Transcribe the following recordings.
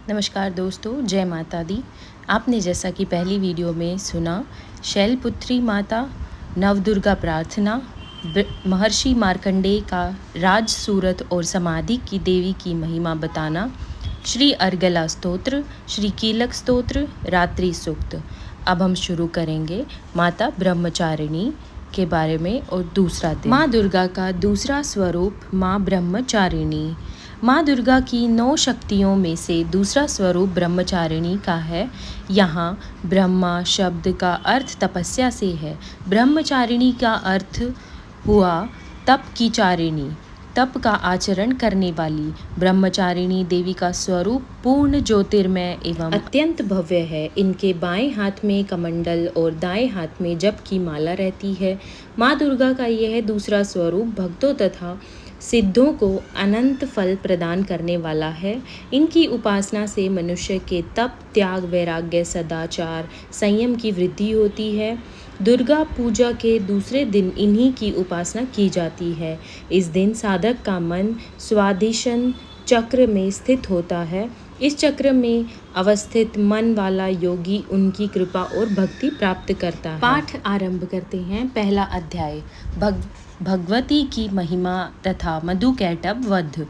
नमस्कार दोस्तों, जय माता दी। आपने जैसा कि पहली वीडियो में सुना, शैलपुत्री माता, नवदुर्गा प्रार्थना, महर्षि मार्कंडेय का राज सूरत और समाधि की देवी की महिमा बताना, श्री अर्गला स्तोत्र, श्री कीलक स्तोत्र, रात्रि सूक्त। अब हम शुरू करेंगे माता ब्रह्मचारिणी के बारे में और दूसरा दिन। माँ दुर्गा का दूसरा स्वरूप माँ ब्रह्मचारिणी। माँ दुर्गा की 9 शक्तियों में से दूसरा स्वरूप ब्रह्मचारिणी का है। यहाँ ब्रह्मा शब्द का अर्थ तपस्या से है। ब्रह्मचारिणी का अर्थ हुआ तप की चारिणी, तप का आचरण करने वाली। ब्रह्मचारिणी देवी का स्वरूप पूर्ण ज्योतिर्मय एवं अत्यंत भव्य है। इनके बाएं हाथ में कमंडल और दाएं हाथ में जप की माला रहती है। माँ दुर्गा का यह दूसरा स्वरूप भक्तों तथा सिद्धों को अनंत फल प्रदान करने वाला है। इनकी उपासना से मनुष्य के तप, त्याग, वैराग्य, सदाचार, संयम की वृद्धि होती है। दुर्गा पूजा के दूसरे दिन इन्हीं की उपासना की जाती है। इस दिन साधक का मन स्वाधिष्ठान चक्र में स्थित होता है। इस चक्र में अवस्थित मन वाला योगी उनकी कृपा और भक्ति प्राप्त करता है। पाठ आरंभ करते हैं। पहला अध्याय, भगवती की महिमा तथा मधुकैटभ वध।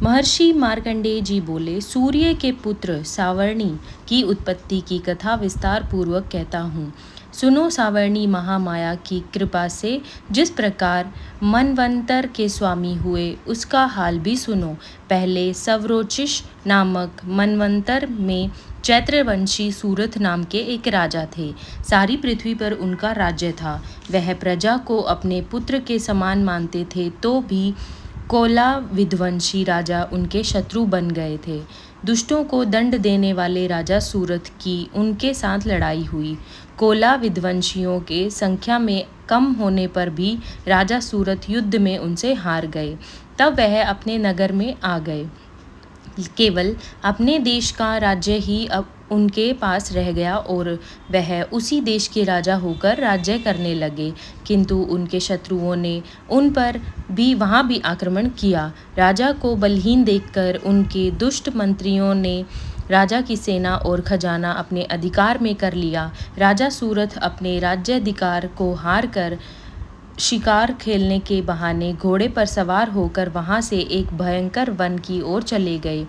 महर्षि मार्कंडेय जी बोले, सूर्य के पुत्र सावर्णी की उत्पत्ति की कथा विस्तार पूर्वक कहता हूँ। सुनो। सावर्णी महामाया की कृपा से जिस प्रकार मनवंतर के स्वामी हुए उसका हाल भी सुनो। पहले सवरोचिष नामक मनवंतर में चैत्रवंशी सूरथ नाम के एक राजा थे। सारी पृथ्वी पर उनका राज्य था। वह प्रजा को अपने पुत्र के समान मानते थे, तो भी कोला विध्वंसी राजा उनके शत्रु बन गए थे। दुष्टों को दंड देने वाले राजा सूरथ की उनके साथ लड़ाई हुई। कोला विध्वंसियों के संख्या में कम होने पर भी राजा सूरथ युद्ध में उनसे हार गए। तब वह अपने नगर में आ गए। केवल अपने देश का राज्य ही अब उनके पास रह गया और वह उसी देश के राजा होकर राज्य करने लगे। किंतु उनके शत्रुओं ने उन पर भी वहाँ भी आक्रमण किया। राजा को बलहीन देखकर उनके दुष्ट मंत्रियों ने राजा की सेना और खजाना अपने अधिकार में कर लिया। राजा सूरथ अपने राज्याधिकार को हार कर शिकार खेलने के बहाने घोड़े पर सवार होकर वहां से एक भयंकर वन की ओर चले गए।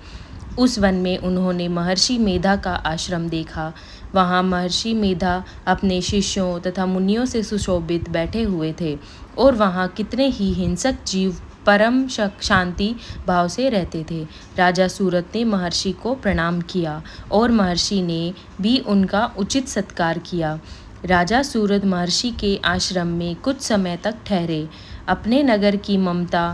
उस वन में उन्होंने महर्षि मेधा का आश्रम देखा। वहां महर्षि मेधा अपने शिष्यों तथा मुनियों से सुशोभित बैठे हुए थे और वहां कितने ही हिंसक जीव परम शांति भाव से रहते थे। राजा सूरत ने महर्षि को प्रणाम किया और महर्षि ने भी उनका उचित सत्कार किया। राजा सूरत महर्षि के आश्रम में कुछ समय तक ठहरे। अपने नगर की ममता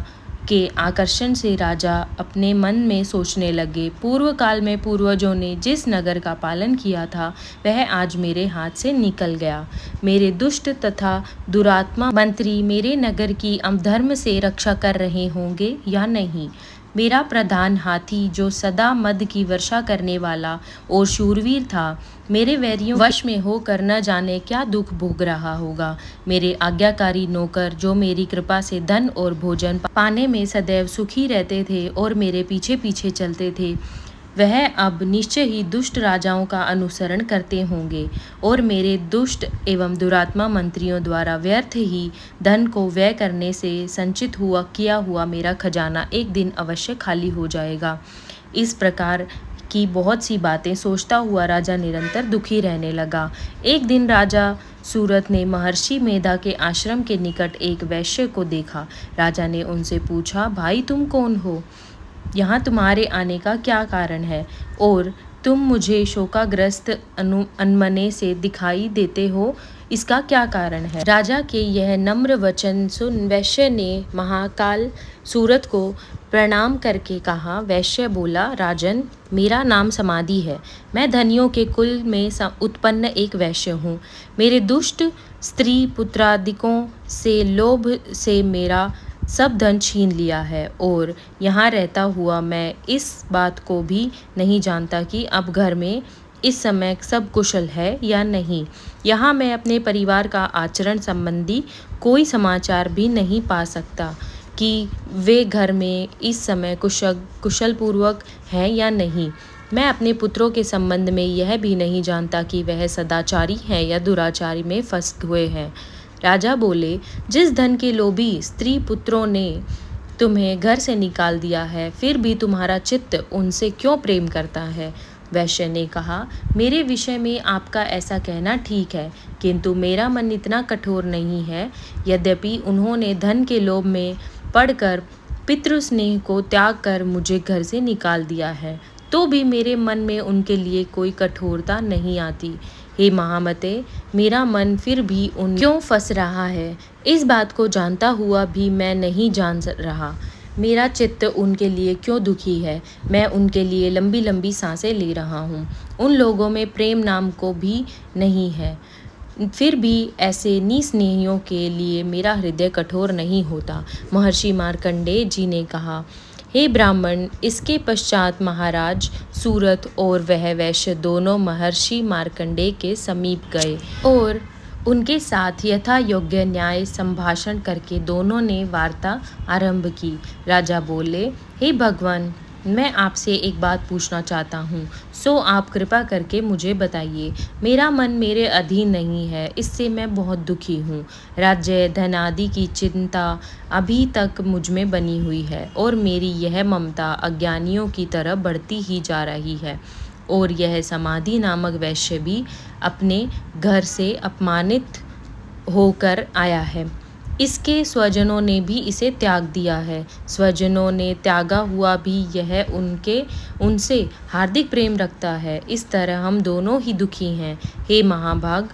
के आकर्षण से राजा अपने मन में सोचने लगे, पूर्व काल में पूर्वजों ने जिस नगर का पालन किया था वह आज मेरे हाथ से निकल गया। मेरे दुष्ट तथा दुरात्मा मंत्री मेरे नगर की अधर्म से रक्षा कर रहे होंगे या नहीं। मेरा प्रधान हाथी, जो सदा मद की वर्षा करने वाला और शूरवीर था, मेरे वैरियों वश में होकर न जाने क्या दुख भोग रहा होगा। मेरे आज्ञाकारी नौकर, जो मेरी कृपा से धन और भोजन पाने में सदैव सुखी रहते थे और मेरे पीछे पीछे चलते थे, वह अब निश्चय ही दुष्ट राजाओं का अनुसरण करते होंगे और मेरे दुष्ट एवं दुरात्मा मंत्रियों द्वारा व्यर्थ ही धन को व्यय करने से संचित किया हुआ मेरा खजाना एक दिन अवश्य खाली हो जाएगा। इस प्रकार की बहुत सी बातें सोचता हुआ राजा निरंतर दुखी रहने लगा। एक दिन राजा सूरत ने महर्षि मेधा के आश्रम के निकट एक वैश्य को देखा। राजा ने उनसे पूछा, भाई तुम कौन हो? यहाँ तुम्हारे आने का क्या कारण है और तुम मुझे शोकाग्रस्त अनमने से दिखाई देते हो, इसका क्या कारण है? राजा के यह नम्र वचन सुन वैश्य ने महाकाल सूरत को प्रणाम करके कहा। वैश्य बोला, राजन, मेरा नाम समाधि है। मैं धनियों के कुल में उत्पन्न एक वैश्य हूँ। मेरे दुष्ट स्त्री पुत्रादिकों से लोभ से मेरा सब धन छीन लिया है और यहाँ रहता हुआ मैं इस बात को भी नहीं जानता कि अब घर में इस समय सब कुशल है या नहीं। यहाँ मैं अपने परिवार का आचरण संबंधी कोई समाचार भी नहीं पा सकता कि वे घर में इस समय कुशल पूर्वक हैं या नहीं। मैं अपने पुत्रों के संबंध में यह भी नहीं जानता कि वह सदाचारी हैं या दुराचारी में फंस हुए हैं। राजा बोले, जिस धन के लोभी स्त्री पुत्रों ने तुम्हें घर से निकाल दिया है, फिर भी तुम्हारा चित्त उनसे क्यों प्रेम करता है? वैश्य ने कहा, मेरे विषय में आपका ऐसा कहना ठीक है, किंतु मेरा मन इतना कठोर नहीं है। यद्यपि उन्होंने धन के लोभ में पड़कर पितृस्नेह को त्याग कर मुझे घर से निकाल दिया है, तो भी मेरे मन में उनके लिए कोई कठोरता नहीं आती। हे महामते, मेरा मन फिर भी उन क्यों फंस रहा है, इस बात को जानता हुआ भी मैं नहीं जान रहा। मेरा चित्त उनके लिए क्यों दुखी है, मैं उनके लिए लंबी लंबी सांसें ले रहा हूँ। उन लोगों में प्रेम नाम को भी नहीं है, फिर भी ऐसे निस्नेहियों के लिए मेरा हृदय कठोर नहीं होता। महर्षि मार्कंडेय जी ने कहा, हे ब्राह्मण, इसके पश्चात महाराज सूरत और वह वैश्य दोनों महर्षि मार्कंडेय के समीप गए और उनके साथ यथा योग्य न्याय संभाषण करके दोनों ने वार्ता आरंभ की। राजा बोले, हे भगवान, मैं आपसे एक बात पूछना चाहता हूँ, सो आप कृपा करके मुझे बताइए। मेरा मन मेरे अधीन नहीं है, इससे मैं बहुत दुखी हूँ। राज्य धन आदि की चिंता अभी तक मुझ में बनी हुई है और मेरी यह ममता अज्ञानियों की तरह बढ़ती ही जा रही है। और यह समाधि नामक वैश्य भी अपने घर से अपमानित होकर आया है। इसके स्वजनों ने भी इसे त्याग दिया है। स्वजनों ने त्यागा हुआ भी यह उनसे हार्दिक प्रेम रखता है। इस तरह हम दोनों ही दुखी हैं। हे महाभाग,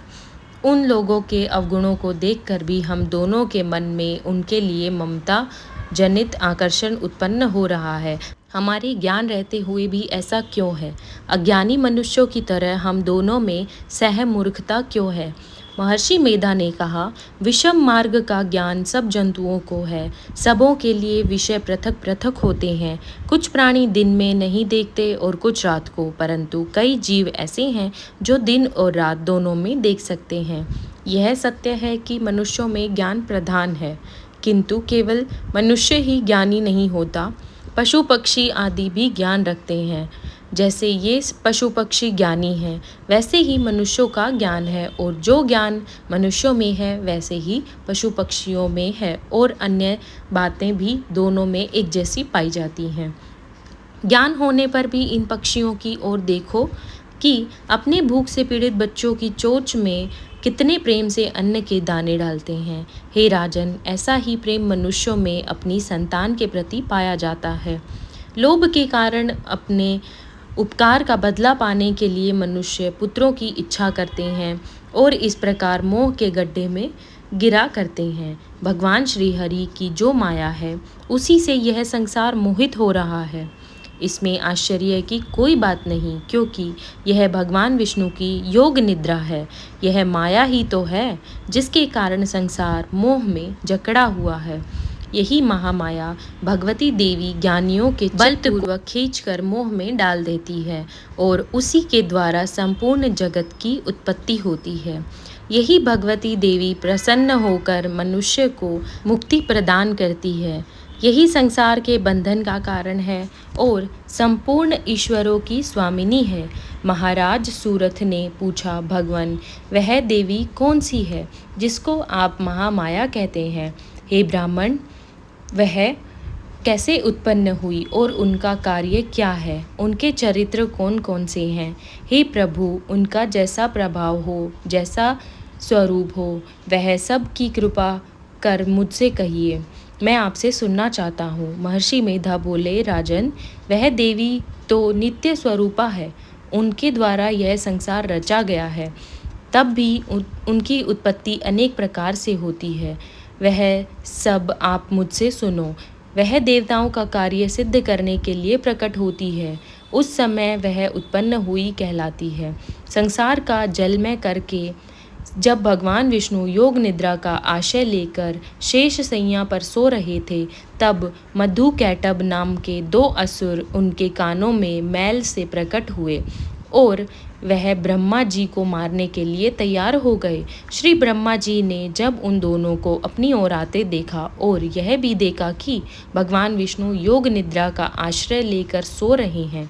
उन लोगों के अवगुणों को देखकर भी हम दोनों के मन में उनके लिए ममता जनित आकर्षण उत्पन्न हो रहा है। हमारे ज्ञान रहते हुए भी ऐसा क्यों है? अज्ञानी मनुष्यों की तरह हम दोनों में सह मूर्खता क्यों है? महर्षि मेधा ने कहा, विषम मार्ग का ज्ञान सब जंतुओं को है। सबों के लिए विषय पृथक पृथक होते हैं। कुछ प्राणी दिन में नहीं देखते और कुछ रात को, परंतु कई जीव ऐसे हैं जो दिन और रात दोनों में देख सकते हैं। यह सत्य है कि मनुष्यों में ज्ञान प्रधान है, किंतु केवल मनुष्य ही ज्ञानी नहीं होता। पशु पक्षी आदि भी ज्ञान रखते हैं। जैसे ये पशु पक्षी ज्ञानी हैं, वैसे ही मनुष्यों का ज्ञान है, और जो ज्ञान मनुष्यों में है वैसे ही पशु पक्षियों में है, और अन्य बातें भी दोनों में एक जैसी पाई जाती हैं। ज्ञान होने पर भी इन पक्षियों की ओर देखो कि अपने भूख से पीड़ित बच्चों की चोंच में कितने प्रेम से अन्न के दाने डालते हैं। हे राजन, ऐसा ही प्रेम मनुष्यों में अपनी संतान के प्रति पाया जाता है। लोभ के कारण अपने उपकार का बदला पाने के लिए मनुष्य पुत्रों की इच्छा करते हैं और इस प्रकार मोह के गड्ढे में गिरा करते हैं। भगवान श्री हरि की जो माया है, उसी से यह संसार मोहित हो रहा है। इसमें आश्चर्य की कोई बात नहीं, क्योंकि यह भगवान विष्णु की योग निद्रा है। यह माया ही तो है जिसके कारण संसार मोह में जकड़ा हुआ है। यही महामाया भगवती देवी ज्ञानियों के बलपूर्वक खींचकर मोह में डाल देती है और उसी के द्वारा संपूर्ण जगत की उत्पत्ति होती है। यही भगवती देवी प्रसन्न होकर मनुष्य को मुक्ति प्रदान करती है। यही संसार के बंधन का कारण है और संपूर्ण ईश्वरों की स्वामिनी है। महाराज सूरथ ने पूछा, भगवान, वह देवी कौन सी है जिसको आप महामाया कहते हैं? हे ब्राह्मण, वह कैसे उत्पन्न हुई और उनका कार्य क्या है? उनके चरित्र कौन कौन से हैं? हे प्रभु, उनका जैसा प्रभाव हो, जैसा स्वरूप हो, वह सब की कृपा कर मुझसे कहिए, मैं आपसे सुनना चाहता हूँ। महर्षि मेधा बोले, राजन, वह देवी तो नित्य स्वरूपा है। उनके द्वारा यह संसार रचा गया है। तब भी उनकी उत्पत्ति अनेक प्रकार से होती है। वह सब आप मुझसे सुनो। वह देवताओं का कार्य सिद्ध करने के लिए प्रकट होती है। उस समय वह उत्पन्न हुई कहलाती है। संसार का जलमय करके जब भगवान विष्णु योग निद्रा का आशय लेकर शेष सैया पर सो रहे थे, तब मधु कैटभ नाम के 2 असुर उनके कानों में मैल से प्रकट हुए और वह ब्रह्मा जी को मारने के लिए तैयार हो गए। श्री ब्रह्मा जी ने जब उन दोनों को अपनी ओर आते देखा और यह भी देखा कि भगवान विष्णु योग निद्रा का आश्रय लेकर सो रहे हैं,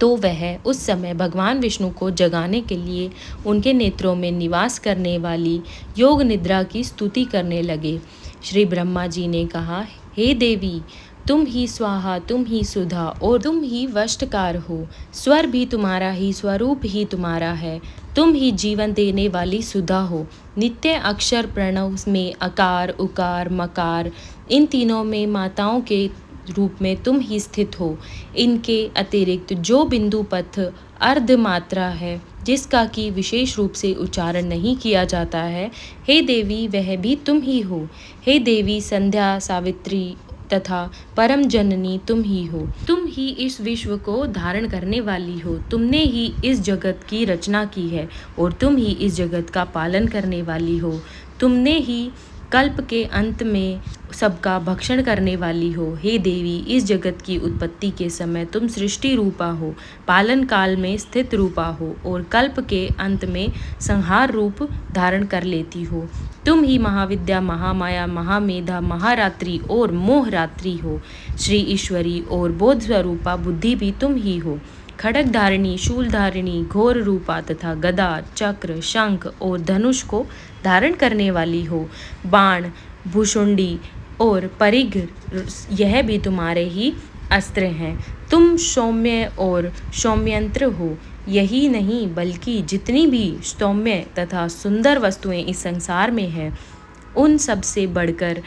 तो वह उस समय भगवान विष्णु को जगाने के लिए उनके नेत्रों में निवास करने वाली योग निद्रा की स्तुति करने लगे। श्री ब्रह्मा जी ने कहा, हे देवी, तुम ही स्वाहा, तुम ही सुधा और तुम ही वष्टकार हो। स्वर भी तुम्हारा ही, स्वरूप ही तुम्हारा है। तुम ही जीवन देने वाली सुधा हो। नित्य अक्षर प्रणव में अकार, उकार, मकार, इन तीनों में माताओं के रूप में तुम ही स्थित हो। इनके अतिरिक्त जो बिंदु पथ अर्ध मात्रा है, जिसका कि विशेष रूप से उच्चारण नहीं किया जाता है, हे देवी, वह भी तुम ही हो। हे देवी, संध्या, सावित्री तथा परम जननी तुम ही हो। तुम ही इस विश्व को धारण करने वाली हो। तुमने ही इस जगत की रचना की है और तुम ही इस जगत का पालन करने वाली हो। तुमने ही कल्प के अंत में सबका भक्षण करने वाली हो। हे देवी, इस जगत की उत्पत्ति के समय तुम सृष्टि रूपा हो, पालन काल में स्थित रूपा हो और कल्प के अंत में संहार रूप धारण कर लेती हो। तुम ही महाविद्या, महामाया, महामेधा, महारात्रि और मोहरात्रि हो। श्री ईश्वरी और बोध स्वरूपा बुद्धि भी तुम ही हो। खड़ग धारिणी, शूल धारिणी, घोर रूपा तथा गदा, चक्र, शंख और धनुष को धारण करने वाली हो। बाण, भुषुंडी और परिघ, यह भी तुम्हारे ही अस्त्र हैं। तुम सौम्य और सौम्यंत्र हो। यही नहीं बल्कि जितनी भी सौम्य तथा सुंदर वस्तुएं इस संसार में हैं, उन सबसे बढ़कर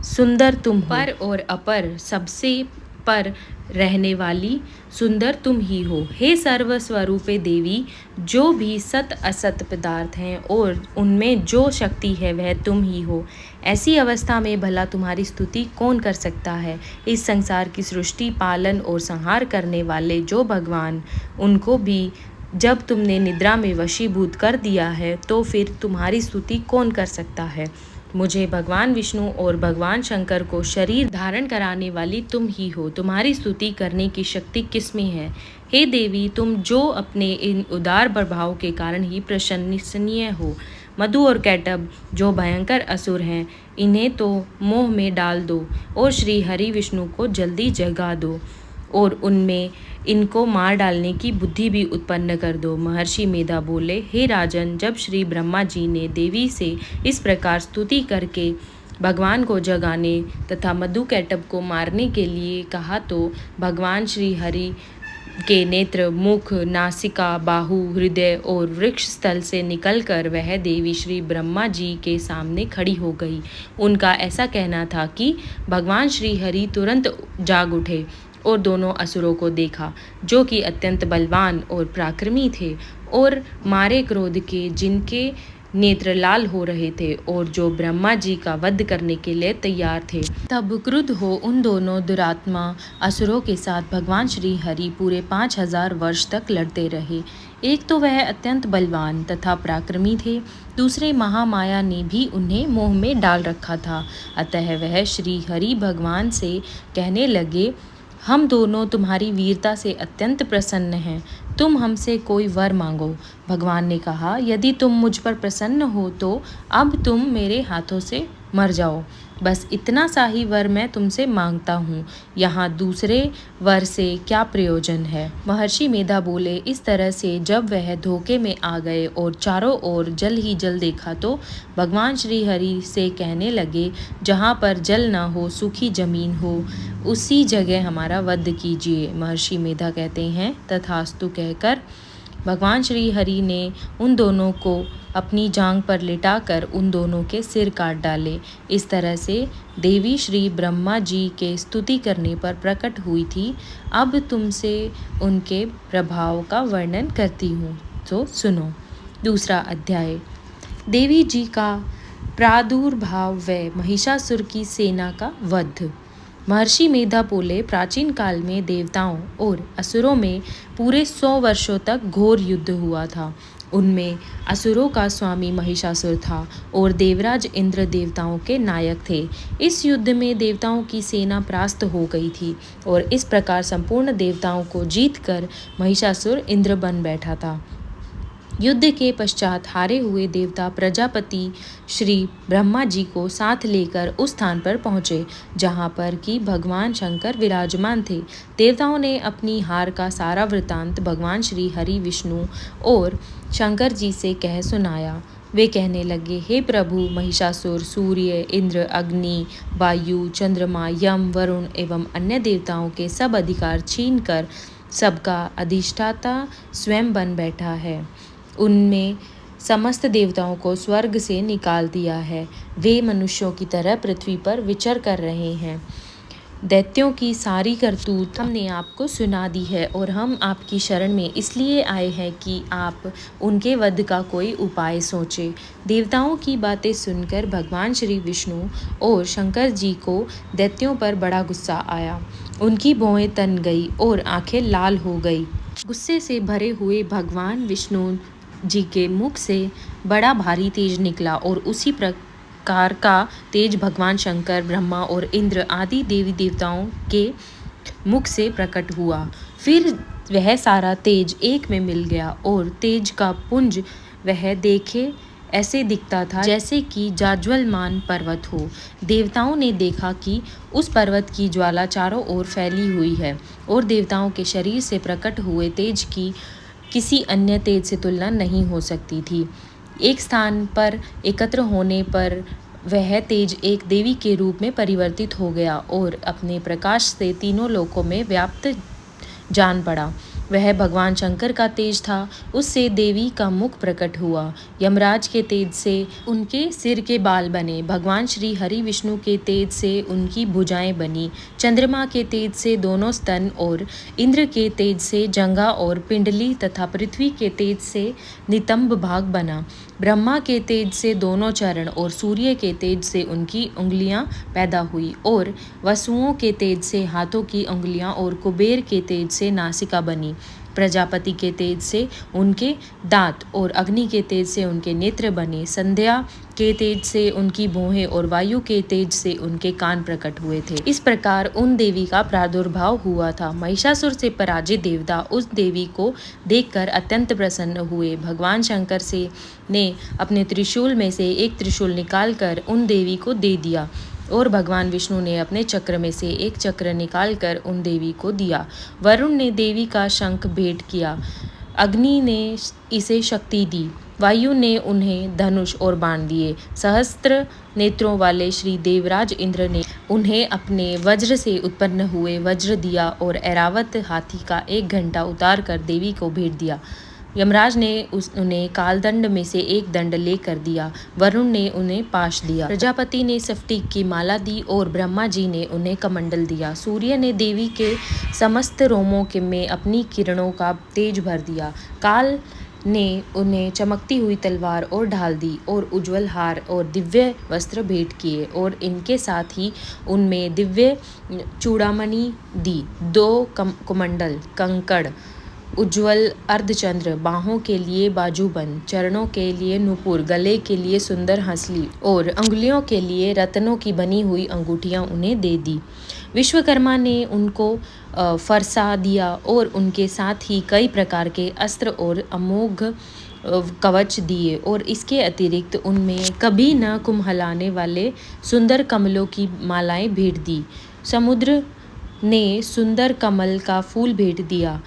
सुंदर तुम हो। पर और अपर, सबसे पर रहने वाली सुंदर तुम ही हो। हे सर्वस्वरूपे देवी, जो भी सत असत पदार्थ हैं और उनमें जो शक्ति है वह तुम ही हो। ऐसी अवस्था में भला तुम्हारी स्तुति कौन कर सकता है। इस संसार की सृष्टि, पालन और संहार करने वाले जो भगवान, उनको भी जब तुमने निद्रा में वशीभूत कर दिया है, तो फिर तुम्हारी स्तुति कौन कर सकता है। मुझे भगवान विष्णु और भगवान शंकर को शरीर धारण कराने वाली तुम ही हो। तुम्हारी स्तुति करने की शक्ति किसमें है। हे देवी, तुम जो अपने इन उदार प्रभाव के कारण ही प्रशंसनीय हो। मधु और कैटभ जो भयंकर असुर हैं, इन्हें तो मोह में डाल दो और श्री हरि विष्णु को जल्दी जगा दो और उनमें इनको मार डालने की बुद्धि भी उत्पन्न कर दो। महर्षि मेधा बोले, हे राजन, जब श्री ब्रह्मा जी ने देवी से इस प्रकार स्तुति करके भगवान को जगाने तथा मधु कैटभ को मारने के लिए कहा, तो भगवान श्री हरि के नेत्र, मुख, नासिका, बाहु, हृदय और वृक्ष स्थल से निकलकर वह देवी श्री ब्रह्मा जी के सामने खड़ी हो गई। उनका ऐसा कहना था कि भगवान श्री हरि तुरंत जाग उठे और दोनों असुरों को देखा, जो कि अत्यंत बलवान और पराक्रमी थे और मारे क्रोध के जिनके नेत्र लाल हो रहे थे और जो ब्रह्मा जी का वध करने के लिए तैयार थे। तब क्रुद्ध हो उन दोनों दुरात्मा असुरों के साथ भगवान श्री हरि पूरे 5000 वर्ष तक लड़ते रहे। एक तो वह अत्यंत बलवान तथा पराक्रमी थे, दूसरे महामाया ने भी उन्हें मोह में डाल रखा था। अतः वह श्री हरि भगवान से कहने लगे, हम दोनों तुम्हारी वीरता से अत्यंत प्रसन्न हैं। तुम हमसे कोई वर मांगो। भगवान ने कहा, यदि तुम मुझ पर प्रसन्न हो तो अब तुम मेरे हाथों से मर जाओ। बस इतना सा ही वर मैं तुमसे मांगता हूँ। यहाँ दूसरे वर से क्या प्रयोजन है। महर्षि मेधा बोले, इस तरह से जब वह धोखे में आ गए और चारों ओर जल ही जल देखा, तो भगवान श्री हरि से कहने लगे, जहाँ पर जल ना हो, सूखी जमीन हो, उसी जगह हमारा वध कीजिए। महर्षि मेधा कहते हैं, तथास्तु कहकर भगवान श्री हरि ने उन दोनों को अपनी जांग पर लिटाकर उन दोनों के सिर काट डाले। इस तरह से देवी श्री ब्रह्मा जी के स्तुति करने पर प्रकट हुई थी। अब तुमसे उनके प्रभाव का वर्णन करती हूँ, तो सुनो। दूसरा अध्याय, देवी जी का प्रादुर्भाव व महिषासुर की सेना का वध। महर्षि मेधा बोले, प्राचीन काल में देवताओं और असुरों में पूरे 100 वर्षों तक घोर युद्ध हुआ था। उनमें असुरों का स्वामी महिषासुर था और देवराज इंद्र देवताओं के नायक थे। इस युद्ध में देवताओं की सेना परास्त हो गई थी और इस प्रकार संपूर्ण देवताओं को जीतकर महिषासुर इंद्र बन बैठा था। युद्ध के पश्चात हारे हुए देवता प्रजापति श्री ब्रह्मा जी को साथ लेकर उस स्थान पर पहुँचे जहाँ पर कि भगवान शंकर विराजमान थे। देवताओं ने अपनी हार का सारा वृतांत भगवान श्री हरि विष्णु और शंकर जी से कह सुनाया। वे कहने लगे, हे प्रभु, महिषासुर, सूर्य, इंद्र, अग्नि, वायु, चंद्रमा, यम, वरुण एवं अन्य देवताओं के सब अधिकार छीनकर सबका अधिष्ठाता स्वयं बन बैठा है। उनमें समस्त देवताओं को स्वर्ग से निकाल दिया है। वे मनुष्यों की तरह पृथ्वी पर विचर कर रहे हैं। दैत्यों की सारी करतूत हमने आपको सुना दी है और हम आपकी शरण में इसलिए आए हैं कि आप उनके वध का कोई उपाय सोचें। देवताओं की बातें सुनकर भगवान श्री विष्णु और शंकर जी को दैत्यों पर बड़ा गुस्सा आया। उनकी भौहें तन गई और आंखें लाल हो गई। गुस्से से भरे हुए भगवान विष्णु जी के मुख से बड़ा भारी तेज निकला और उसी प्रकार का तेज भगवान शंकर, ब्रह्मा और इंद्र आदि देवी देवताओं के मुख से प्रकट हुआ। फिर वह सारा तेज एक में मिल गया और तेज का पुंज वह देखे ऐसे दिखता था जैसे कि जाज्वल्यमान पर्वत हो। देवताओं ने देखा कि उस पर्वत की ज्वाला चारों ओर फैली हुई है और देवताओं के शरीर से प्रकट हुए तेज की किसी अन्य तेज से तुलना नहीं हो सकती थी। एक स्थान पर एकत्र होने पर वह तेज एक देवी के रूप में परिवर्तित हो गया और अपने प्रकाश से तीनों लोकों में व्याप्त जान पड़ा। वह भगवान शंकर का तेज था। उससे देवी का मुख प्रकट हुआ। यमराज के तेज से उनके सिर के बाल बने। भगवान श्री हरि विष्णु के तेज से उनकी भुजाएं बनी। चंद्रमा के तेज से दोनों स्तन और इंद्र के तेज से जंघा और पिंडली तथा पृथ्वी के तेज से नितंब भाग बना। ब्रह्मा के तेज से दोनों चरण और सूर्य के तेज से उनकी उंगलियां पैदा हुई और वसुओं के तेज से हाथों की उंगलियां और कुबेर के तेज से नासिका बनी। प्रजापति के तेज से उनके दांत और अग्नि के तेज से उनके नेत्र बने। संध्या के तेज से उनकी भौहें और वायु के तेज से उनके कान प्रकट हुए थे। इस प्रकार उन देवी का प्रादुर्भाव हुआ था। महिषासुर से पराजित देवता उस देवी को देखकर अत्यंत प्रसन्न हुए। भगवान शंकर से ने अपने त्रिशूल में से एक त्रिशूल निकालकर उन देवी को दे दिया और भगवान विष्णु ने अपने चक्र में से एक चक्र निकालकर उन देवी को दिया। वरुण ने देवी का शंख भेंट किया। अग्नि ने इसे शक्ति दी। वायु ने उन्हें धनुष और बाण दिए। सहस्त्र नेत्रों वाले श्री देवराज इंद्र ने उन्हें अपने वज्र से उत्पन्न हुए वज्र दिया और ऐरावत हाथी का एक घंटा उतार कर देवी को भेंट दिया। यमराज ने उन्हें कालदंड में से एक दंड लेकर दिया। वरुण ने उन्हें पाश दिया। प्रजापति ने स्फटिक की माला दी और ब्रह्मा जी ने उन्हें कमंडल दिया। सूर्य ने देवी के समस्त रोमों के में अपनी किरणों का तेज भर दिया। काल ने उन्हें चमकती हुई तलवार और ढाल दी और उज्जवल हार और दिव्य वस्त्र भेंट किए और इनके साथ ही उनमें दिव्य चूड़ामणि दी। 2 कुमंडल, कंकड़, उज्ज्वल अर्धचंद्र, बाहों के लिए बाजूबंद, चरणों के लिए नुपुर, गले के लिए सुंदर हंसली और अंगुलियों के लिए रत्नों की बनी हुई अंगूठियां उन्हें दे दी। विश्वकर्मा ने उनको फरसा दिया और उनके साथ ही कई प्रकार के अस्त्र और अमोघ कवच दिए और इसके अतिरिक्त उनमें कभी न कुम्हलाने वाले सुंदर कमलों की मालाएं भेंट दी। समुद्र ने सुंदर कमल का फूल भेंट दिया।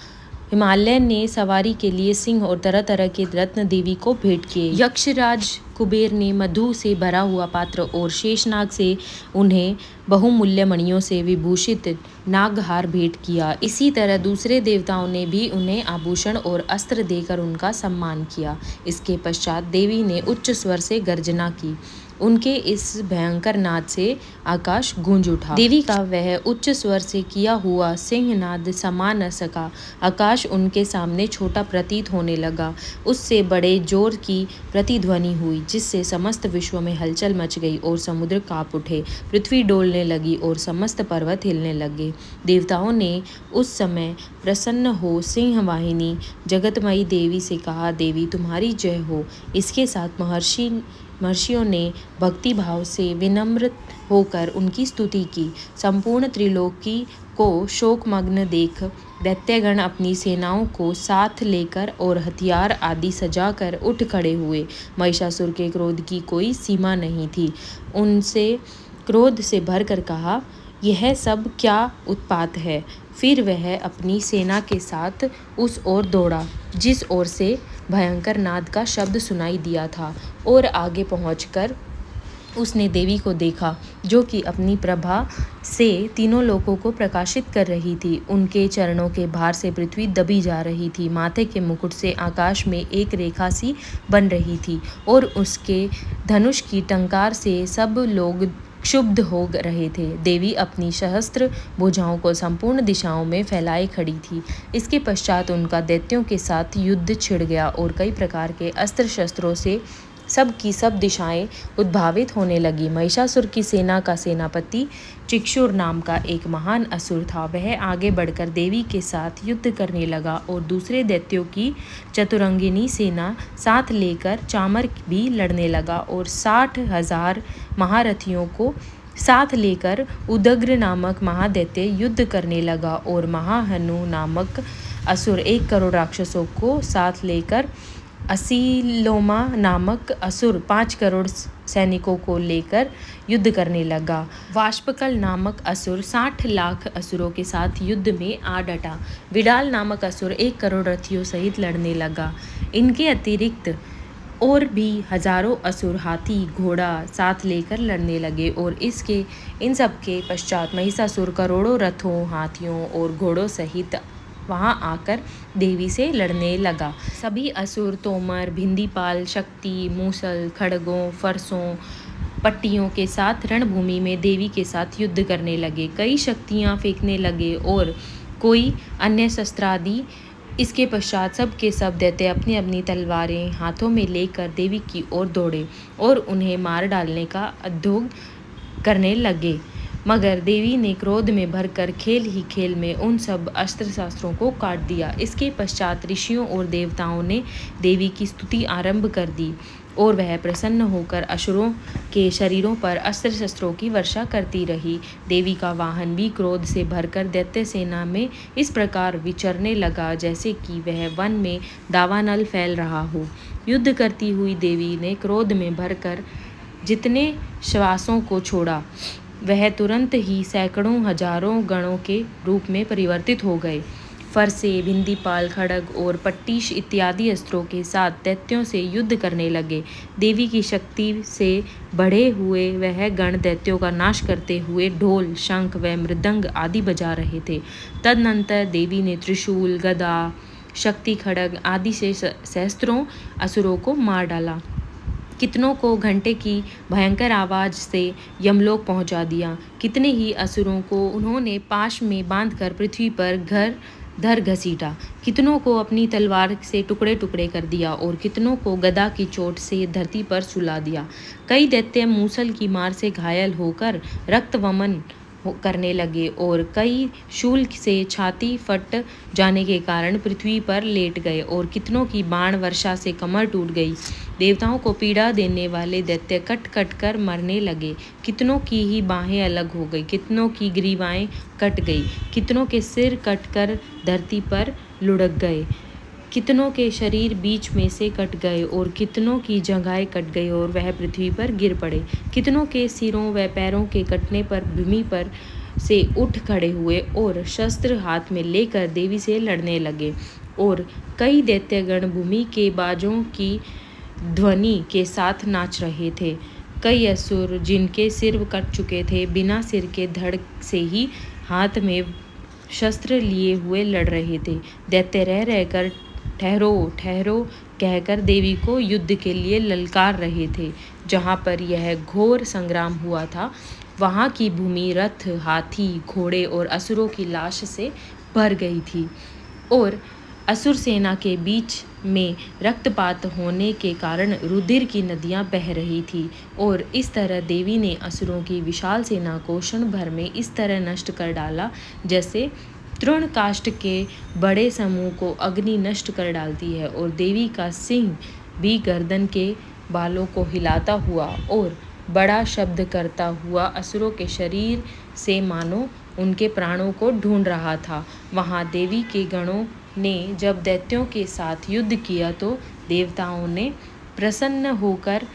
हिमालय ने सवारी के लिए सिंह और तरह तरह के रत्न देवी को भेंट किए। यक्षराज कुबेर ने मधु से भरा हुआ पात्र और शेषनाग से उन्हें बहुमूल्य मणियों से विभूषित नागहार भेंट किया। इसी तरह दूसरे देवताओं ने भी उन्हें आभूषण और अस्त्र देकर उनका सम्मान किया। इसके पश्चात देवी ने उच्च स्वर से गर्जना की। उनके इस भयंकर नाद से आकाश गूंज उठा। देवी का वह उच्च स्वर से किया हुआ सिंहनाद समा न सका। आकाश उनके सामने छोटा प्रतीत होने लगा। उससे बड़े जोर की प्रतिध्वनि हुई जिससे समस्त विश्व में हलचल मच गई और समुद्र कांप उठे। पृथ्वी डोलने लगी और समस्त पर्वत हिलने लगे। देवताओं ने उस समय प्रसन्न हो सिंहवाहिनी जगतमयी देवी से कहा, देवी तुम्हारी जय हो। इसके साथ महर्षियों ने भक्ति भाव से विनम्र होकर उनकी स्तुति की। संपूर्ण त्रिलोकी को शोकमग्न देख दैत्यगण अपनी सेनाओं को साथ लेकर और हथियार आदि सजाकर उठ खड़े हुए। महिषासुर के क्रोध की कोई सीमा नहीं थी। उनसे क्रोध से भरकर कहा, यह सब क्या उत्पात है। फिर वह अपनी सेना के साथ उस ओर दौड़ा जिस ओर से भयंकर नाद का शब्द सुनाई दिया था, और आगे पहुंचकर उसने देवी को देखा जो कि अपनी प्रभा से तीनों लोकों को प्रकाशित कर रही थी। उनके चरणों के भार से पृथ्वी दबी जा रही थी। माथे के मुकुट से आकाश में एक रेखा सी बन रही थी और उसके धनुष की टंकार से सब लोग क्षुब्ध हो रहे थे। देवी अपनी सहस्त्र भुजाओं को संपूर्ण दिशाओं में फैलाए खड़ी थी। इसके पश्चात उनका दैत्यों के साथ युद्ध छिड़ गया और कई प्रकार के अस्त्र शस्त्रों से सब की सब दिशाएं उद्भावित होने लगी। महिषासुर की सेना का सेनापति चिक्षुर नाम का एक महान असुर था। वह आगे बढ़कर देवी के साथ युद्ध करने लगा और दूसरे दैत्यों की चतुरंगिनी सेना साथ लेकर चामर भी लड़ने लगा और 60,000 महारथियों को साथ लेकर उदग्र नामक महादैत्य युद्ध करने लगा और महाहनु नामक असुर 1 करोड़ राक्षसों को साथ लेकर असीलोमा नामक असुर 5 करोड़ सैनिकों को लेकर युद्ध करने लगा। वाष्पकल नामक असुर 60 लाख असुरों के साथ युद्ध में आ डटा। विडाल नामक असुर 1 करोड़ रथियों सहित लड़ने लगा। इनके अतिरिक्त और भी हजारों असुर हाथी घोड़ा साथ लेकर लड़ने लगे और इन सब के पश्चात महिषासुर करोड़ों रथों, हाथियों और घोड़ों सहित वहां आकर देवी से लड़ने लगा। सभी असुर तोमर, भिंदीपाल, शक्ति, मूसल, खड़गों, फरसों, पट्टियों के साथ रणभूमि में देवी के साथ युद्ध करने लगे। कई शक्तियां फेंकने लगे और कोई अन्य शस्त्रादि। इसके पश्चात सब के सब दैत्य अपनी अपनी तलवारें हाथों में लेकर देवी की ओर दौड़े और उन्हें मार डालने का उद्योग करने लगे। मगर देवी ने क्रोध में भरकर खेल ही खेल में उन सब अस्त्र शस्त्रों को काट दिया। इसके पश्चात ऋषियों और देवताओं ने देवी की स्तुति आरंभ कर दी और वह प्रसन्न होकर असुरों के शरीरों पर अस्त्र शस्त्रों की वर्षा करती रही। देवी का वाहन भी क्रोध से भरकर दैत्य सेना में इस प्रकार विचरने लगा जैसे कि वह वन में दावानल फैल रहा हो। युद्ध करती हुई देवी ने क्रोध में भरकर जितने श्वासों को छोड़ा वह तुरंत ही सैकड़ों हजारों गणों के रूप में परिवर्तित हो गए। फरसे, भिंदीपाल, खड़ग और पट्टीश इत्यादि अस्त्रों के साथ दैत्यों से युद्ध करने लगे। देवी की शक्ति से बढ़े हुए वह गण दैत्यों का नाश करते हुए ढोल, शंख व मृदंग आदि बजा रहे थे। तदनंतर देवी ने त्रिशूल, गदा, शक्ति खड़ग आदि से सहस्त्रों असुरों को मार डाला। कितनों को घंटे की भयंकर आवाज से यमलोक पहुंचा दिया। कितने ही असुरों को उन्होंने पाश में बांधकर पृथ्वी पर घर धर घसीटा। कितनों को अपनी तलवार से टुकड़े टुकड़े कर दिया और कितनों को गदा की चोट से धरती पर सुला दिया। कई दैत्य मूसल की मार से घायल होकर रक्तवमन करने लगे और कई शूल से छाती फट जाने के कारण पृथ्वी पर लेट गए और कितनों की बाण वर्षा से कमर टूट गई। देवताओं को पीड़ा देने वाले दैत्य कट कट कर मरने लगे। कितनों की ही बाहें अलग हो गई, कितनों की ग्रीवाएं कट गई, कितनों के सिर कट कर धरती पर लुढ़क गए, कितनों के शरीर बीच में से कट गए और कितनों की जंघाएं कट गई और वह पृथ्वी पर गिर पड़े। कितनों के सिरों व पैरों के कटने पर भूमि पर से उठ खड़े हुए और शस्त्र हाथ में लेकर देवी से लड़ने लगे और कई दैत्यगण भूमि के बाजों की ध्वनि के साथ नाच रहे थे। कई असुर जिनके सिर कट चुके थे बिना सिर के धड़ से ही हाथ में शस्त्र लिए हुए लड़ रहे थे। दैत्य रह रहकर ठहरो ठहरो कहकर देवी को युद्ध के लिए ललकार रहे थे। जहाँ पर यह घोर संग्राम हुआ था वहाँ की भूमि रथ, हाथी, घोड़े और असुरों की लाश से भर गई थी और असुर सेना के बीच में रक्तपात होने के कारण रुधिर की नदियां बह रही थी और इस तरह देवी ने असुरों की विशाल सेना को क्षण भर में इस तरह नष्ट कर डाला जैसे तृण काष्ठ के बड़े समूह को अग्नि नष्ट कर डालती है। और देवी का सिंह भी गर्दन के बालों को हिलाता हुआ और बड़ा शब्द करता हुआ असुरों के शरीर से मानो उनके प्राणों को ढूंढ रहा था। वहाँ देवी के गणों ने जब दैत्यों के साथ युद्ध किया तो देवताओं ने प्रसन्न होकर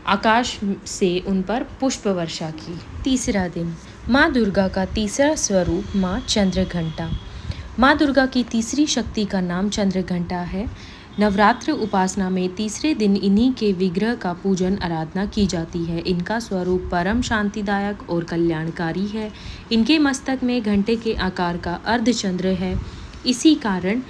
आकाश से उन पर पुष्प वर्षा की। तीसरा दिन, माँ दुर्गा का तीसरा स्वरूप माँ चंद्रघंटा। माँ दुर्गा की तीसरी शक्ति का नाम चंद्रघंटा है। नवरात्र उपासना में तीसरे दिन इन्हीं के विग्रह का पूजन आराधना की जाती है। इनका स्वरूप परम शांतिदायक और कल्याणकारी है। इनके मस्तक में घंटे के आकार का अर्धचंद्र है। इसी कारण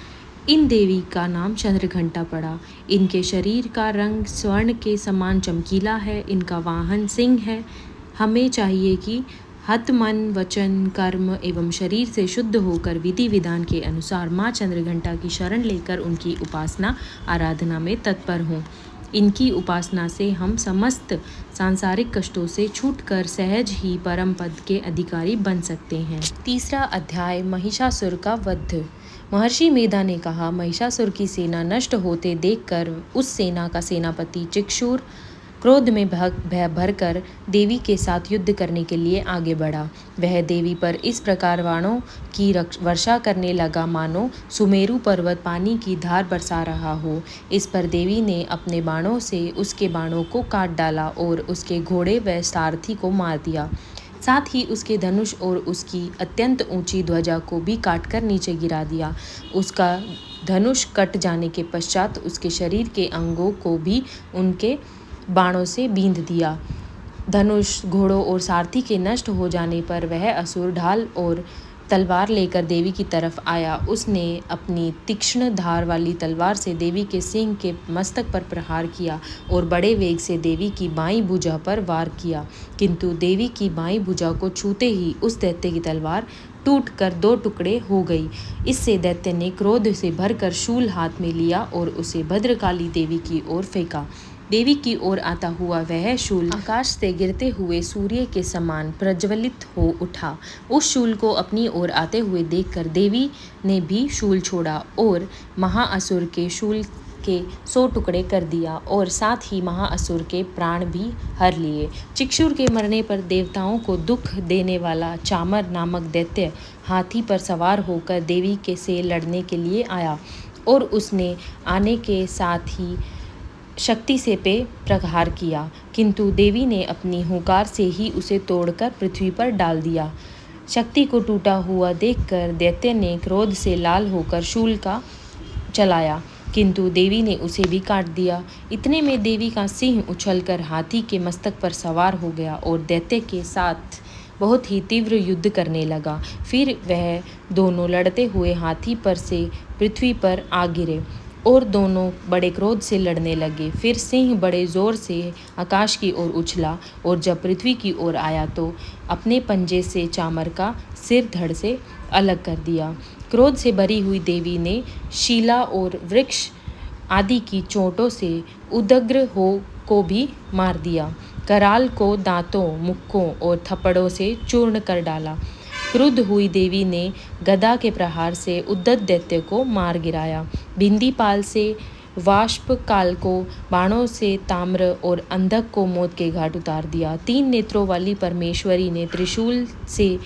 इन देवी का नाम चंद्रघंटा पड़ा। इनके शरीर का रंग स्वर्ण के समान चमकीला है। इनका वाहन सिंह है। हमें चाहिए कि हत, मन, वचन, कर्म एवं शरीर से शुद्ध होकर विधि विधान के अनुसार माँ चंद्रघंटा की शरण लेकर उनकी उपासना आराधना में तत्पर हों। इनकी उपासना से हम समस्त सांसारिक कष्टों से छूटकर सहज ही परम पद के अधिकारी बन सकते हैं। तीसरा अध्याय, महिषासुर का वध। महर्षि मेधा ने कहा, महिषासुर की सेना नष्ट होते देखकर उस सेना का सेनापति चिक्षुर क्रोध में भय भरकर देवी के साथ युद्ध करने के लिए आगे बढ़ा। वह देवी पर इस प्रकार बाणों की वर्षा करने लगा मानो सुमेरु पर्वत पानी की धार बरसा रहा हो। इस पर देवी ने अपने बाणों से उसके बाणों को काट डाला और उसके घोड़े व सारथी को मार दिया। साथ ही उसके धनुष और उसकी अत्यंत ऊंची ध्वजा को भी काटकर नीचे गिरा दिया। उसका धनुष कट जाने के पश्चात उसके शरीर के अंगों को भी उनके बाणों से बींध दिया। धनुष, घोड़ों और सारथी के नष्ट हो जाने पर वह असुर ढाल और तलवार लेकर देवी की तरफ आया। उसने अपनी तीक्ष्ण धार वाली तलवार से देवी के सिंह के मस्तक पर प्रहार किया और बड़े वेग से देवी की बाईं भुजा पर वार किया, किंतु देवी की बाईं भुजा को छूते ही उस दैत्य की तलवार टूटकर 2 टुकड़े हो गई। इससे दैत्य ने क्रोध से भरकर शूल हाथ में लिया और उसे भद्रकाली देवी की ओर फेंका। देवी की ओर आता हुआ वह शूल आकाश से गिरते हुए सूर्य के समान प्रज्वलित हो उठा। उस शूल को अपनी ओर आते हुए देखकर देवी ने भी शूल छोड़ा और महाअसुर के शूल के 100 टुकड़े कर दिया और साथ ही महाअसुर के प्राण भी हर लिए। चिक्षुर के मरने पर देवताओं को दुख देने वाला चामर नामक दैत्य हाथी पर सवार होकर देवी के से लड़ने के लिए आया और उसने आने के साथ ही शक्ति से पे प्रहार किया, किंतु देवी ने अपनी हुंकार से ही उसे तोड़कर पृथ्वी पर डाल दिया। शक्ति को टूटा हुआ देखकर दैत्य ने क्रोध से लाल होकर शूल का चलाया, किंतु देवी ने उसे भी काट दिया। इतने में देवी का सिंह उछलकर हाथी के मस्तक पर सवार हो गया और दैत्य के साथ बहुत ही तीव्र युद्ध करने लगा। फिर वह दोनों लड़ते हुए हाथी पर से पृथ्वी पर आ गिरे और दोनों बड़े क्रोध से लड़ने लगे। फिर सिंह बड़े जोर से आकाश की ओर उछला और जब पृथ्वी की ओर आया तो अपने पंजे से चामर का सिर धड़ से अलग कर दिया। क्रोध से भरी हुई देवी ने शीला और वृक्ष आदि की चोटों से उदग्र को भी मार दिया। कराल को दांतों, मुक्कों और थप्पड़ों से चूर्ण कर डाला। क्रुद्ध हुई देवी ने गदा के प्रहार से उद्दत दैत्य को मार गिराया। बिंदीपाल से वाष्प काल को बाणों से ताम्र और अंधक को मौत के घाट उतार दिया। 3 नेत्रों वाली परमेश्वरी ने त्रिशूल से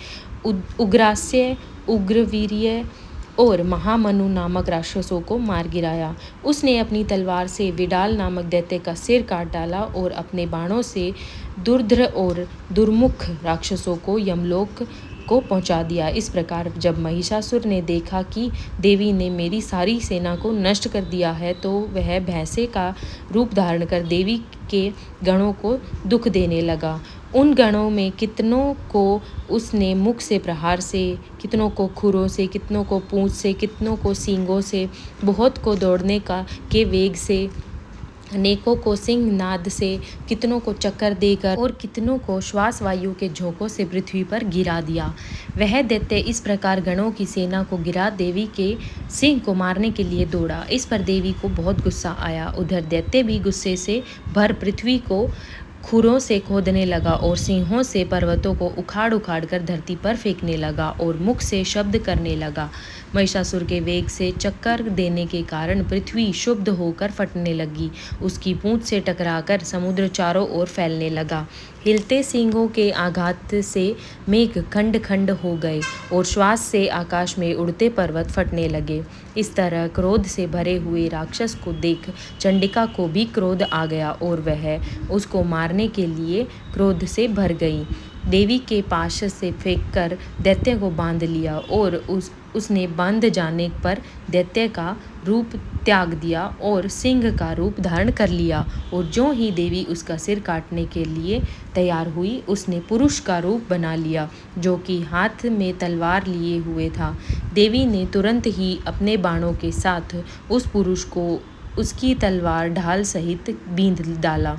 उग्रास्य, उग्रवीर्य और महामनु नामक राक्षसों को मार गिराया। उसने अपनी तलवार से विडाल नामक दैत्य का सिर काट डाला और अपने बाणों से दुर्धर और दुर्मुख राक्षसों को यमलोक को पहुंचा दिया। इस प्रकार जब महिषासुर ने देखा कि देवी ने मेरी सारी सेना को नष्ट कर दिया है तो वह भैंसे का रूप धारण कर देवी के गणों को दुख देने लगा। उन गणों में कितनों को उसने मुख से प्रहार से, कितनों को खुरों से, कितनों को पूंछ से, कितनों को सींगों से, बहुत को दौड़ने के वेग से, अनेकों को सिंह नाद से, कितनों को चक्कर देकर और कितनों को श्वास वायु के झोंकों से पृथ्वी पर गिरा दिया। वह दैत्य इस प्रकार गणों की सेना को गिरा देवी के सिंह को मारने के लिए दौड़ा। इस पर देवी को बहुत गुस्सा आया। उधर दैत्य भी गुस्से से भर पृथ्वी को खुरों से खोदने लगा और सिंहों से पर्वतों को उखाड़ उखाड़ कर धरती पर फेंकने लगा और मुख से शब्द करने लगा। महिषासुर के वेग से चक्कर देने के कारण पृथ्वी क्षुब्ध होकर फटने लगी। उसकी पूंछ से टकराकर समुद्र चारों ओर फैलने लगा। हिलते सींगों के आघात से मेघ खंड खंड हो गए और श्वास से आकाश में उड़ते पर्वत फटने लगे। इस तरह क्रोध से भरे हुए राक्षस को देख चंडिका को भी क्रोध आ गया और वह उसको मारने के लिए क्रोध से भर गई। देवी के पाश से फेंककर दैत्य को बांध लिया और उसने बांध जाने पर दैत्य का रूप त्याग दिया और सिंह का रूप धारण कर लिया। और जो ही देवी उसका सिर काटने के लिए तैयार हुई, उसने पुरुष का रूप बना लिया जो कि हाथ में तलवार लिए हुए था। देवी ने तुरंत ही अपने बाणों के साथ उस पुरुष को उसकी तलवार ढाल सहित बींध डाला।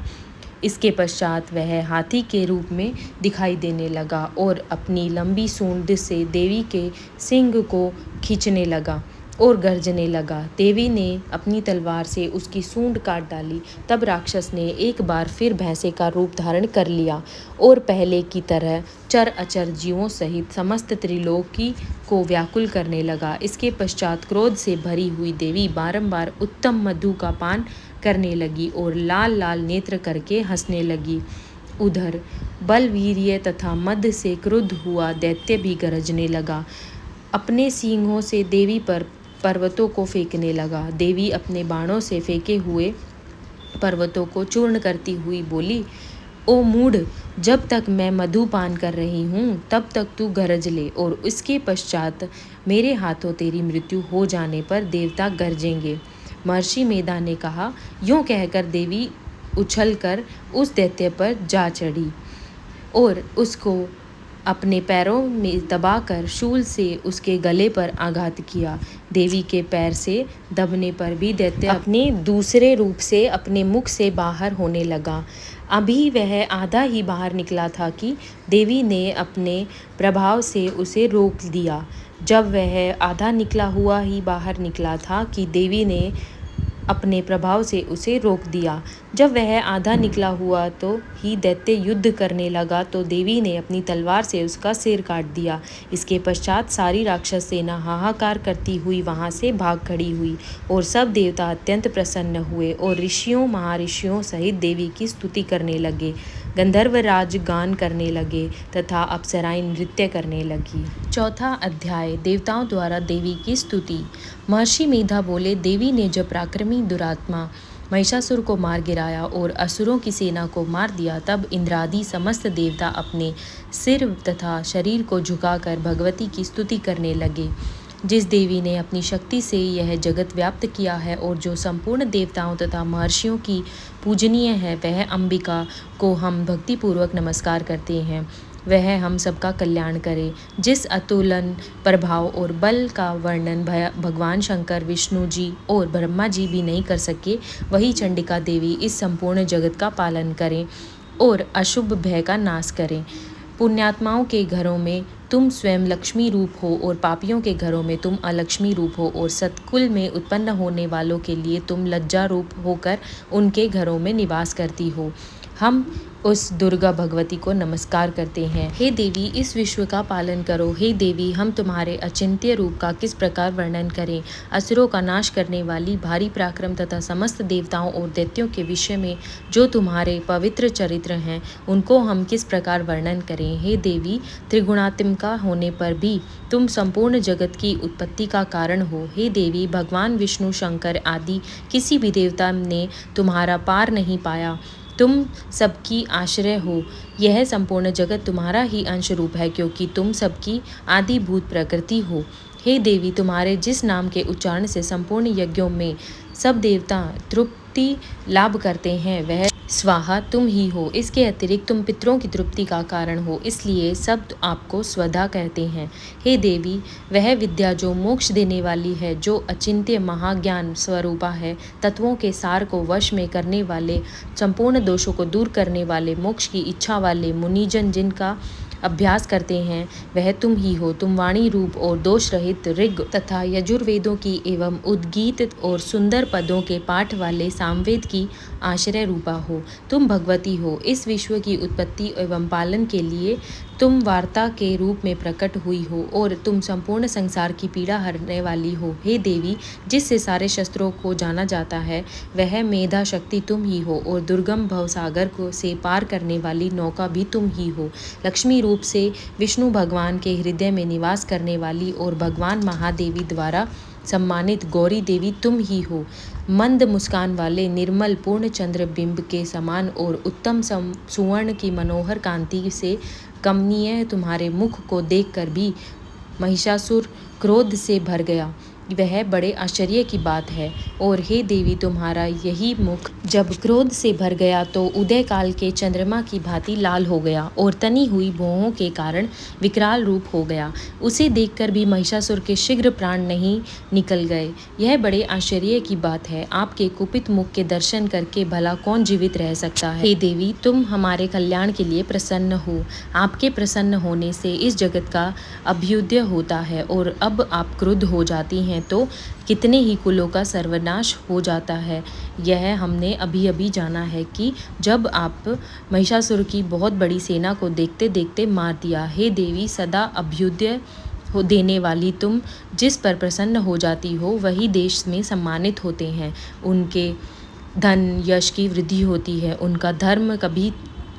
इसके पश्चात वह हाथी के रूप में दिखाई देने लगा और अपनी लंबी सूंड से देवी के सिंग को खींचने लगा और गर्जने लगा। देवी ने अपनी तलवार से उसकी सूंड काट डाली। तब राक्षस ने एक बार फिर भैंसे का रूप धारण कर लिया और पहले की तरह चर अचर जीवों सहित समस्त त्रिलोकी को व्याकुल करने लगा। इसके पश्चात क्रोध से भरी हुई देवी बारंबार उत्तम मधु का पान करने लगी और लाल लाल नेत्र करके हंसने लगी। उधर बलवीर्य तथा मद से क्रुद्ध हुआ दैत्य भी गरजने लगा। अपने सींगों से देवी पर पर्वतों को फेंकने लगा। देवी अपने बाणों से फेंके हुए पर्वतों को चूर्ण करती हुई बोली, ओ मूढ़, जब तक मैं मधुपान कर रही हूँ तब तक तू गरज ले और इसके पश्चात मेरे हाथों तेरी मृत्यु हो जाने पर देवता गरजेंगे। महर्षि मेधा ने कहा। यूँ कहकर देवी उछलकर उस दैत्य पर जा चढ़ी और उसको अपने पैरों में दबाकर शूल से उसके गले पर आघात किया। देवी के पैर से दबने पर भी दैत्य अपने दूसरे रूप से अपने मुख से बाहर होने लगा। अभी वह आधा ही बाहर निकला था कि देवी ने अपने प्रभाव से उसे रोक दिया। जब वह आधा निकला हुआ ही बाहर निकला था कि देवी ने अपने प्रभाव से उसे रोक दिया। जब वह आधा निकला हुआ तो ही दैत्य युद्ध करने लगा तो देवी ने अपनी तलवार से उसका सिर काट दिया। इसके पश्चात सारी राक्षस सेना हाहाकार करती हुई वहां से भाग खड़ी हुई और सब देवता अत्यंत प्रसन्न हुए और ऋषियों महर्षियों सहित देवी की स्तुति करने लगे। गंधर्वराज गान करने लगे तथा अप्सराएं नृत्य करने लगी। चौथा अध्याय, देवताओं द्वारा देवी की स्तुति। महर्षि मेधा बोले, देवी ने जब पराक्रमी दुरात्मा महिषासुर को मार गिराया और असुरों की सेना को मार दिया, तब इंद्रादि समस्त देवता अपने सिर तथा शरीर को झुकाकर भगवती की स्तुति करने लगे। जिस देवी ने अपनी शक्ति से यह जगत व्याप्त किया है और जो संपूर्ण देवताओं तथा महर्षियों की पूजनीय है, वह अंबिका को हम भक्तिपूर्वक नमस्कार करते हैं। वह हम सबका कल्याण करे। जिस अतुलन प्रभाव और बल का वर्णन भगवान शंकर, विष्णु जी और ब्रह्मा जी भी नहीं कर सके, वही चंडिका देवी इस संपूर्ण जगत का पालन करें और अशुभ भय का नाश करें। पुण्यात्माओं के घरों में तुम स्वयं लक्ष्मी रूप हो और पापियों के घरों में तुम अलक्ष्मी रूप हो और सत्कुल में उत्पन्न होने वालों के लिए तुम लज्जा रूप होकर उनके घरों में निवास करती हो। हम उस दुर्गा भगवती को नमस्कार करते हैं। हे देवी, इस विश्व का पालन करो। हे देवी, हम तुम्हारे अचिंत्य रूप का किस प्रकार वर्णन करें। असुरों का नाश करने वाली भारी पराक्रम तथा समस्त देवताओं और दैत्यों के विषय में जो तुम्हारे पवित्र चरित्र हैं, उनको हम किस प्रकार वर्णन करें। हे देवी, त्रिगुणात्मिका होने पर भी तुम संपूर्ण जगत की उत्पत्ति का कारण हो। हे देवी, भगवान विष्णु, शंकर आदि किसी भी देवता ने तुम्हारा पार नहीं पाया। तुम सबकी आश्रय हो। यह संपूर्ण जगत तुम्हारा ही अंश रूप है, क्योंकि तुम सबकी आदिभूत प्रकृति हो। हे देवी, तुम्हारे जिस नाम के उच्चारण से संपूर्ण यज्ञों में सब देवता तृप्ति लाभ करते हैं, वह स्वाहा तुम ही हो। इसके अतिरिक्त तुम पितरों की तृप्ति का कारण हो, इसलिए सब आपको स्वधा कहते हैं। हे देवी, वह विद्या जो मोक्ष देने वाली है, जो अचिंत्य महाज्ञान स्वरूपा है, तत्वों के सार को वश में करने वाले, संपूर्ण दोषों को दूर करने वाले, मोक्ष की इच्छा वाले मुनिजन जिनका अभ्यास करते हैं, वह तुम ही हो। तुम वाणी रूप और दोष रहित ऋग तथा यजुर्वेदों की एवं उद्गीत और सुंदर पदों के पाठ वाले सामवेद की आश्रय रूपा हो। तुम भगवती हो। इस विश्व की उत्पत्ति एवं पालन के लिए तुम वार्ता के रूप में प्रकट हुई हो और तुम संपूर्ण संसार की पीड़ा हरने वाली हो। हे देवी, जिससे सारे शस्त्रों को जाना जाता है वह मेधा शक्ति तुम ही हो और दुर्गम भवसागर को से पार करने वाली नौका भी तुम ही हो। लक्ष्मी रूप से विष्णु भगवान के हृदय में निवास करने वाली और भगवान महादेवी द्वारा सम्मानित गौरी देवी तुम ही हो। मंद मुस्कान वाले निर्मल पूर्ण चंद्र बिंब के समान और उत्तम सुवर्ण की मनोहर कांति से कमनीय तुम्हारे मुख को देखकर भी महिषासुर क्रोध से भर गया। वह बड़े आश्चर्य की बात है। और हे देवी, तुम्हारा यही मुख जब क्रोध से भर गया तो उदय काल के चंद्रमा की भांति लाल हो गया और तनी हुई भौहों के कारण विकराल रूप हो गया। उसे देखकर भी महिषासुर के शीघ्र प्राण नहीं निकल गए। यह बड़े आश्चर्य की बात है। आपके कुपित मुख के दर्शन करके भला कौन जीवित रह सकता है। हे देवी, तुम हमारे कल्याण के लिए प्रसन्न हो। आपके प्रसन्न होने से इस जगत का अभ्युदय होता है और अब आप क्रुद्ध हो जाती हैं तो कितने ही कुलों का सर्वनाश हो जाता है। यह हमने अभी अभी जाना है कि जब आप महिषासुर की बहुत बड़ी सेना को देखते देखते मार दिया। हे देवी, सदा अभ्युदय हो देने वाली तुम जिस पर प्रसन्न हो जाती हो वही देश में सम्मानित होते हैं। उनके धन यश की वृद्धि होती है, उनका धर्म कभी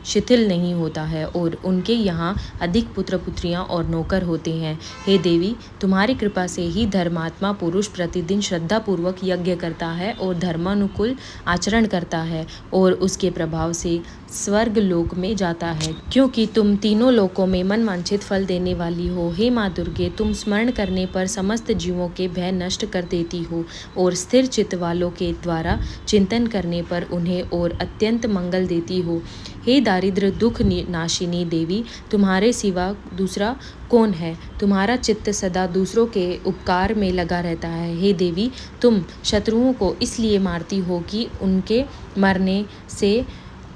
शिथिल नहीं होता है और उनके यहाँ अधिक पुत्र पुत्रियाँ और नौकर होते हैं। हे देवी, तुम्हारी कृपा से ही धर्मात्मा पुरुष प्रतिदिन श्रद्धापूर्वक यज्ञ करता है और धर्मानुकूल आचरण करता है और उसके प्रभाव से स्वर्ग लोक में जाता है, क्योंकि तुम तीनों लोकों में मनवांछित फल देने वाली हो। हे माँ दुर्गे, तुम स्मरण करने पर समस्त जीवों के भय नष्ट कर देती हो और स्थिर चित्त वालों के द्वारा चिंतन करने पर उन्हें और अत्यंत मंगल देती हो। हे दारिद्र दुख नाशिनी देवी, तुम्हारे सिवा दूसरा कौन है। तुम्हारा चित्त सदा दूसरों के उपकार में लगा रहता है। हे देवी, तुम शत्रुओं को इसलिए मारती हो कि उनके मरने से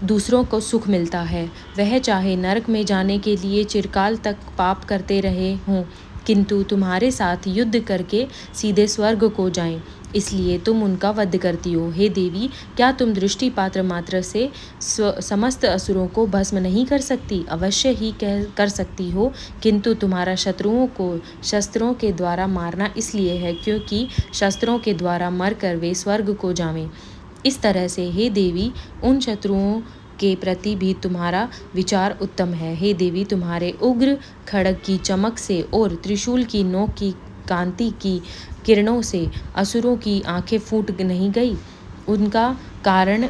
दूसरों को सुख मिलता है। वह चाहे नरक में जाने के लिए चिरकाल तक पाप करते रहे हों, किंतु तुम्हारे साथ युद्ध करके सीधे स्वर्ग को जाएं, इसलिए तुम उनका वध करती हो। हे देवी, क्या तुम दृष्टिपात्र मात्र से समस्त असुरों को भस्म नहीं कर सकती? अवश्य ही कर सकती हो, किंतु तुम्हारा शत्रुओं को शस्त्रों के द्वारा मारना इसलिए है क्योंकि शस्त्रों के द्वारा मरकर वे स्वर्ग को जावें। इस तरह से हे देवी, उन शत्रुओं के प्रति भी तुम्हारा विचार उत्तम है। हे देवी, तुम्हारे उग्र खड्ग की चमक से और त्रिशूल की नोक की कांति की किरणों से असुरों की आंखें फूट नहीं गई। उनका कारण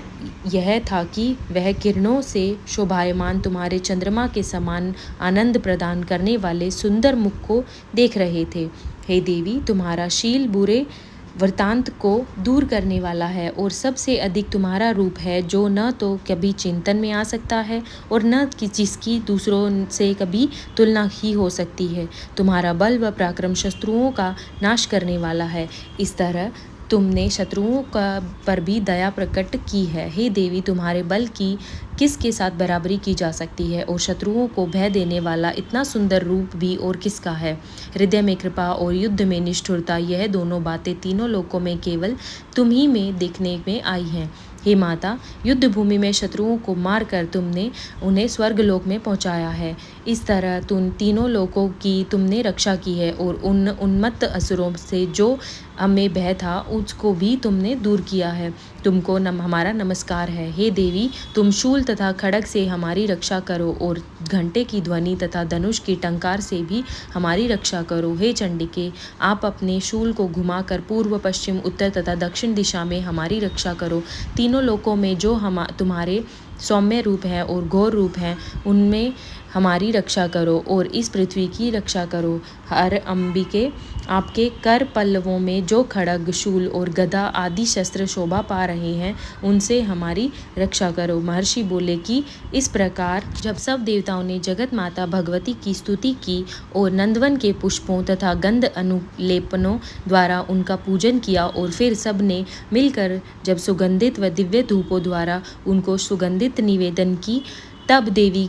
यह था कि वह किरणों से शोभायमान तुम्हारे चंद्रमा के समान आनंद प्रदान करने वाले सुंदर मुख को देख रहे थे। हे देवी, तुम्हारा शील बुरे वृतांत को दूर करने वाला है और सबसे अधिक तुम्हारा रूप है जो न तो कभी चिंतन में आ सकता है और न कि जिसकी दूसरों से कभी तुलना ही हो सकती है। तुम्हारा बल व पराक्रम शत्रुओं का नाश करने वाला है। इस तरह तुमने शत्रुओं पर भी दया प्रकट की है। हे देवी, तुम्हारे बल की किसके साथ बराबरी की जा सकती है और शत्रुओं को भय देने वाला इतना सुंदर रूप भी और किसका है। हृदय में कृपा और युद्ध में निष्ठुरता, यह दोनों बातें तीनों लोकों में केवल तुम ही में देखने में आई हैं। हे माता, युद्ध भूमि में शत्रुओं को मारकर तुमने उन्हें स्वर्गलोक में पहुंचाया है। इस तरह तुम तीनों लोकों की तुमने रक्षा की है और उन उन्मत्त असुरों से जो हमें भय था उसको भी तुमने दूर किया है। तुमको हमारा नमस्कार है। हे देवी, तुम शूल तथा खड्ग से हमारी रक्षा करो और घंटे की ध्वनि तथा धनुष की टंकार से भी हमारी रक्षा करो। हे चंडिके, आप अपने शूल को घुमाकर पूर्व पश्चिम उत्तर तथा दक्षिण दिशा में हमारी रक्षा करो। तीनों लोकों में जो तुम्हारे सौम्य रूप हैं और घोर रूप हैं उनमें हमारी रक्षा करो और इस पृथ्वी की रक्षा करो। हर अंबिके, आपके कर पल्लवों में जो खड्ग शूल और गदा आदि शस्त्र शोभा पा रहे हैं उनसे हमारी रक्षा करो। महर्षि बोले कि इस प्रकार जब सब देवताओं ने जगत माता भगवती की स्तुति की और नंदवन के पुष्पों तथा गंध अनुलेपनों द्वारा उनका पूजन किया और फिर सब ने मिलकर जब सुगंधित व दिव्य धूपों द्वारा उनको सुगंधित निवेदन की, तब देवी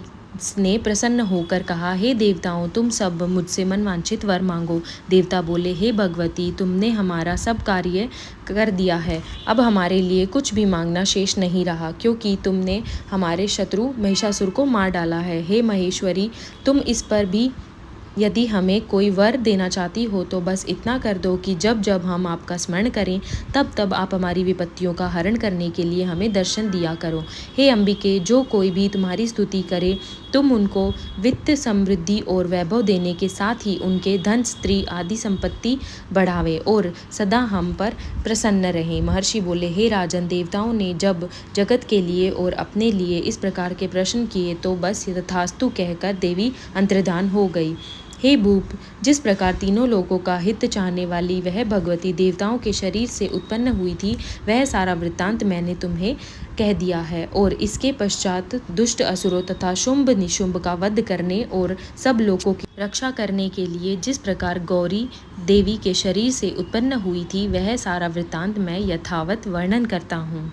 ने प्रसन्न होकर कहा, हे देवताओं, तुम सब मुझसे मनवांछित वर मांगो। देवता बोले, हे भगवती, तुमने हमारा सब कार्य कर दिया है, अब हमारे लिए कुछ भी मांगना शेष नहीं रहा, क्योंकि तुमने हमारे शत्रु महिषासुर को मार डाला है। हे महेश्वरी, तुम इस पर भी यदि हमें कोई वर देना चाहती हो तो बस इतना कर दो कि जब जब हम आपका स्मरण करें तब तब आप हमारी विपत्तियों का हरण करने के लिए हमें दर्शन दिया करो। हे अंबिके, जो कोई भी तुम्हारी स्तुति करे तुम उनको वित्त, समृद्धि और वैभव देने के साथ ही उनके धन, स्त्री आदि संपत्ति बढ़ावे और सदा हम पर प्रसन्न रहें। महर्षि बोले, हे राजन, देवताओं ने जब जगत के लिए और अपने लिए इस प्रकार के प्रश्न किए तो बस तथास्तु कहकर देवी अंतर्धान हो गई। हे भूप, जिस प्रकार तीनों लोगों का हित चाहने वाली वह भगवती देवताओं के शरीर से उत्पन्न हुई थी, वह सारा वृत्तांत मैंने तुम्हें कह दिया है। और इसके पश्चात दुष्ट असुरों तथा शुंभ निशुंभ का वध करने और सब लोगों की रक्षा करने के लिए जिस प्रकार गौरी देवी के शरीर से उत्पन्न हुई थी, वह सारा वृत्तांत मैं यथावत वर्णन करता हूँ।